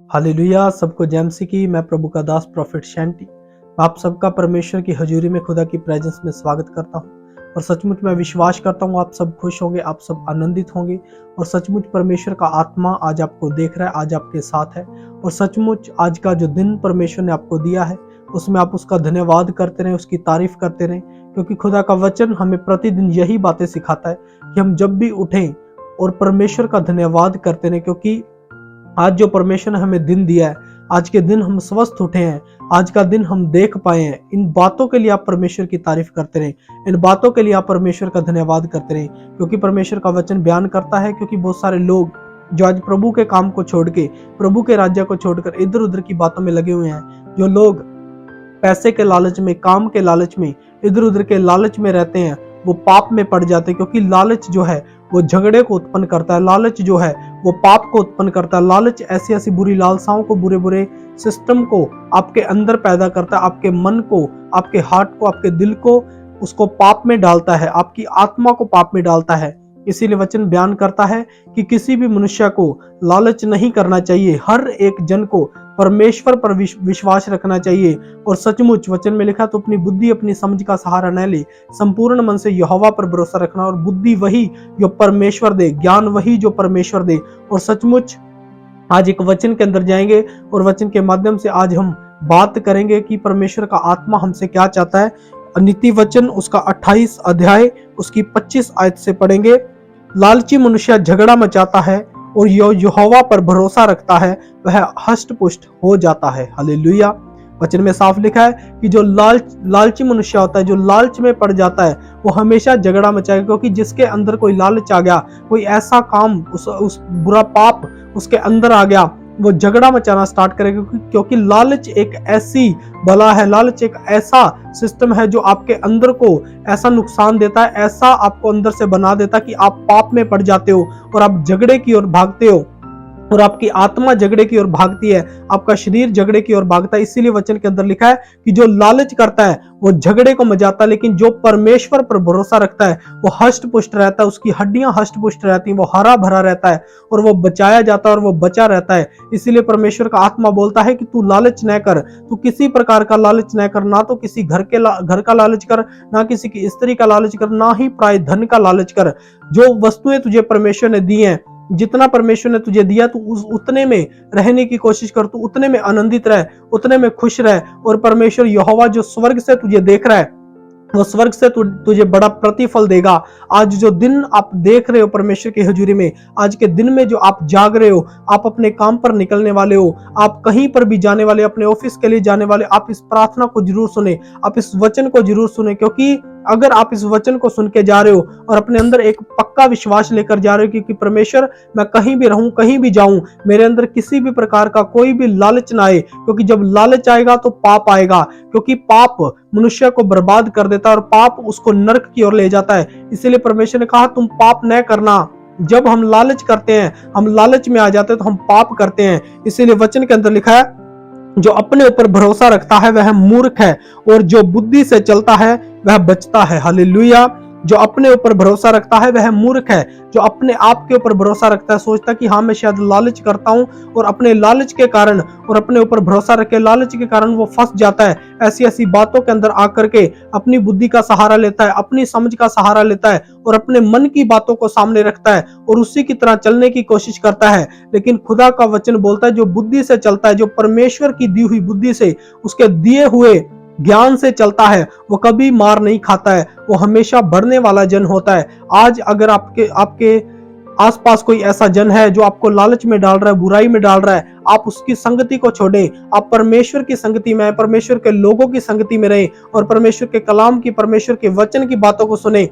Hallelujah. सबको जय मसीह की। मैं प्रभु का दास प्रॉफिट शैंटी आप सबका परमेश्वर की हजूरी में खुदा की प्रेजेंस में स्वागत करता हूं और सचमुच मैं विश्वास करता हूं आप सब खुश होंगे, आप सब आनंदित होंगे और सचमुच परमेश्वर का आत्मा आज आपको देख रहा है, आज आपके साथ है और सचमुच आज का जो दिन परमेश्वर ने आपको दिया है उसमें आप उसका धन्यवाद करते रहें, उसकी तारीफ करते रहें, क्योंकि खुदा का वचन हमें प्रतिदिन यही बातें सिखाता है कि हम जब भी उठें और परमेश्वर का धन्यवाद करते रहें, क्योंकि आज जो परमेश्वर ने हमें दिन दिया है, आज के दिन हम स्वस्थ उठे हैं, आज का दिन हम देख पाए हैं, इन बातों के लिए आप परमेश्वर की तारीफ करते रहें, इन बातों के लिए आप परमेश्वर का धन्यवाद करते रहें, क्योंकि परमेश्वर का वचन बयान करता है क्योंकि बहुत सारे लोग जो आज प्रभु के काम को छोड़ के, प्रभु के राज्य को छोड़कर इधर उधर की बातों में लगे हुए हैं, जो लोग पैसे के लालच में, काम के लालच में, इधर उधर के लालच में रहते हैं, वो पाप में पड़ जाते हैं, क्योंकि लालच जो है वो झगड़े को उत्पन्न करता है, लालच जो है वो पाप को उत्पन्न करता है, लालच ऐसी ऐसी बुरी लालसाओं को, बुरे बुरे सिस्टम को आपके अंदर पैदा करता है, आपके मन को, आपके हार्ट को, आपके दिल को उसको पाप में डालता है, आपकी आत्मा को पाप में डालता है। इसीलिए वचन बयान करता है कि किसी भी मनुष्य को लालच नहीं करना चाहिए, हर एक जन को परमेश्वर पर विश्वास रखना चाहिए और सचमुच वचन में लिखा तो अपनी बुद्धि, अपनी समझ का सहारा न ले, संपूर्ण मन से यहोवा पर भरोसा रखना और बुद्धि वही जो परमेश्वर दे, ज्ञान वही जो परमेश्वर दे। और सचमुच आज एक वचन के अंदर जाएंगे और वचन के माध्यम से आज हम बात करेंगे कि परमेश्वर का आत्मा हमसे क्या चाहता है। नीति वचन उसका 28 अध्याय उसकी 25 आयत से पढ़ेंगे। लालची मनुष्य झगड़ा मचाता है और यहोवा पर भरोसा रखता है वह हष्ट पुष्ट हो जाता है। हालेलुया। वचन में साफ लिखा है कि जो लालची मनुष्य होता है, जो लालच में पड़ जाता है, वो हमेशा झगड़ा मचाएगा, क्योंकि जिसके अंदर कोई लालच आ गया, कोई ऐसा काम, उस बुरा पाप उसके अंदर आ गया, वो झगड़ा मचाना स्टार्ट करेगा, क्योंकि लालच एक ऐसी बला है, लालच एक ऐसा सिस्टम है जो आपके अंदर को ऐसा नुकसान देता है, ऐसा आपको अंदर से बना देता है कि आप पाप में पड़ जाते हो और आप झगड़े की ओर भागते हो और आपकी आत्मा झगड़े की ओर भागती है, आपका शरीर झगड़े की ओर भागता है। इसीलिए वचन के अंदर लिखा है कि जो लालच करता है वो झगड़े को मचाता है, लेकिन जो परमेश्वर पर भरोसा रखता है वो हष्ट पुष्ट रहता है, उसकी हड्डियां हष्ट पुष्ट रहती हैं, वो हरा भरा रहता है और वो बचाया जाता है और वो बचा रहता है। इसीलिए परमेश्वर का आत्मा बोलता है कि तू लालच न कर, तू किसी प्रकार का लालच न कर, ना तो किसी घर का लालच कर, ना किसी की स्त्री का लालच कर, ना ही प्राय धन का लालच कर। जो वस्तुएं तुझे परमेश्वर ने दी हैं, जितना परमेश्वर ने तुझे दिया तू उतने में रहने की कोशिश कर, तू उतने में आनंदित रह, उतने में खुश रह और परमेश्वर यहोवा जो स्वर्ग से तुझे देख रहा है वो स्वर्ग से तुझे बड़ा प्रतिफल देगा। आज जो दिन आप देख रहे हो परमेश्वर की हजूरी में, आज के दिन में जो आप जाग रहे हो, आप अपने काम पर निकलने वाले हो, आप कहीं पर भी जाने वाले, अपने ऑफिस के लिए जाने वाले, आप इस प्रार्थना को जरूर सुने, आप इस वचन को जरूर सुने, क्योंकि अगर आप इस वचन को सुन के जा रहे हो और अपने अंदर एक पक्का विश्वास लेकर जा रहे हो कि परमेश्वर मैं कहीं भी रहूं, कहीं भी जाऊं, मेरे अंदर किसी भी प्रकार का कोई भी लालच ना आए, क्योंकि जब लालच आएगा तो पाप आएगा, क्योंकि पाप मनुष्य को बर्बाद कर देता है और पाप उसको नरक की ओर ले जाता है। इसीलिए परमेश्वर ने कहा तुम पाप न करना। जब हम लालच करते हैं, हम लालच में आ जाते हैं तो हम पाप करते हैं। इसीलिए वचन के अंदर लिखा है जो अपने ऊपर भरोसा रखता है वह मूर्ख है और जो बुद्धि से चलता है वह बचता है। हालेलुया। जो अपने ऊपर भरोसा रखता है वह मूर्ख है, जो अपने आप के ऊपर भरोसा रखता है, सोचता कि हाँ मैं शायद लालच करता हूं और अपने लालच के कारण और अपने ऊपर भरोसा रख के लालच के कारण वो फंस जाता है, ऐसी ऐसी बातों के अंदर आकर के अपनी बुद्धि का सहारा लेता है, अपनी समझ का सहारा लेता है और अपने मन की बातों को सामने रखता है और उसी की तरह चलने की कोशिश करता है। लेकिन खुदा का वचन बोलता है जो बुद्धि से चलता है, जो परमेश्वर की दी हुई बुद्धि से, उसके दिए हुए ज्ञान से चलता है, वो कभी मार नहीं खाता है, वो हमेशा बढ़ने वाला जन होता है। आज अगर आपके आसपास कोई ऐसा जन है जो आपको लालच में डाल रहा है, बुराई में डाल रहा है, आप उसकी संगति को छोड़ें, आप परमेश्वर की संगति में, परमेश्वर के लोगों की संगति में रहें और परमेश्वर के कलाम की, परमेश्वर के वचन की बातों को सुने।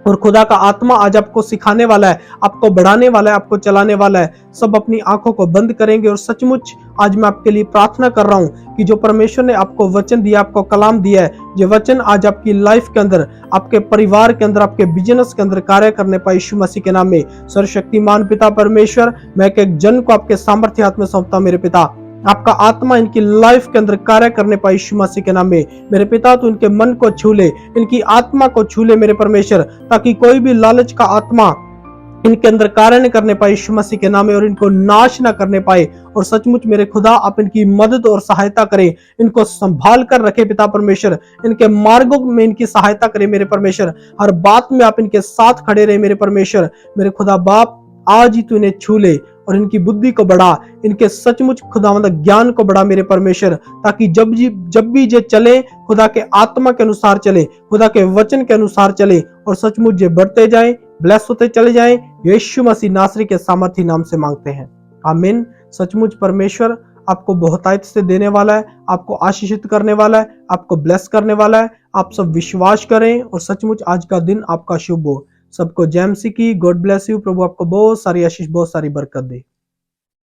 और खुदा का आत्मा आज आपको सिखाने वाला है, आपको बढ़ाने वाला है, आपको चलाने वाला है। सब अपनी आंखों को बंद करेंगे और सचमुच आज मैं आपके लिए प्रार्थना कर रहा हूं कि जो परमेश्वर ने आपको वचन दिया, आपको कलाम दिया है, ये वचन आज आपकी लाइफ के अंदर, आपके परिवार के अंदर, आपके बिजनेस के अंदर कार्य करने पाए यीशु मसीह के नाम में। सर्वशक्तिमान पिता परमेश्वर, मैं एक जन को आपके सामर्थ्य हाथ में सौंपता हूं। मेरे पिता, आपका आत्मा इनकी लाइफ के अंदर कार्य करने पाए यीशु मसीह के नाम में। मेरे पिता तू इनके मन को छू ले, इनकी आत्मा को छू ले मेरे परमेश्वर, ताकि कोई भी लालच का आत्मा इनके अंदर कार्य न करने पाए यीशु मसीह के नाम में, और इनको नाश ना करने पाए। और सचमुच मेरे खुदा आप इनकी मदद और सहायता करें, इनको संभाल कर रखे पिता परमेश्वर, इनके मार्गों में इनकी सहायता करें मेरे परमेश्वर, हर बात में आप इनके साथ खड़े रहे मेरे परमेश्वर। मेरे खुदा बाप आज ही तू इन्हें छू ले और इनकी बुद्धि को बढ़ा, इनके सचमुच खुदा मतलब ज्ञान को बढ़ा मेरे परमेश्वर, ताकि जब भी ये चले खुदा के आत्मा के अनुसार चले, खुदा के वचन के अनुसार चले, और सचमुच ये बढ़ते जाए, ब्लेस होते चले जाए। यीशु मसीह नासरी के सामर्थी नाम से मांगते हैं, आमीन। सचमुच परमेश्वर आपको बहुतायत से देने वाला है, आपको आशीषित करने वाला है, आपको ब्लेस करने वाला है। आप सब विश्वास करें और सचमुच आज का दिन आपका शुभ हो। सबको जय मसीह की। God bless you. प्रभु आपको बहुत सारी आशीष, बहुत सारी बरकत दे।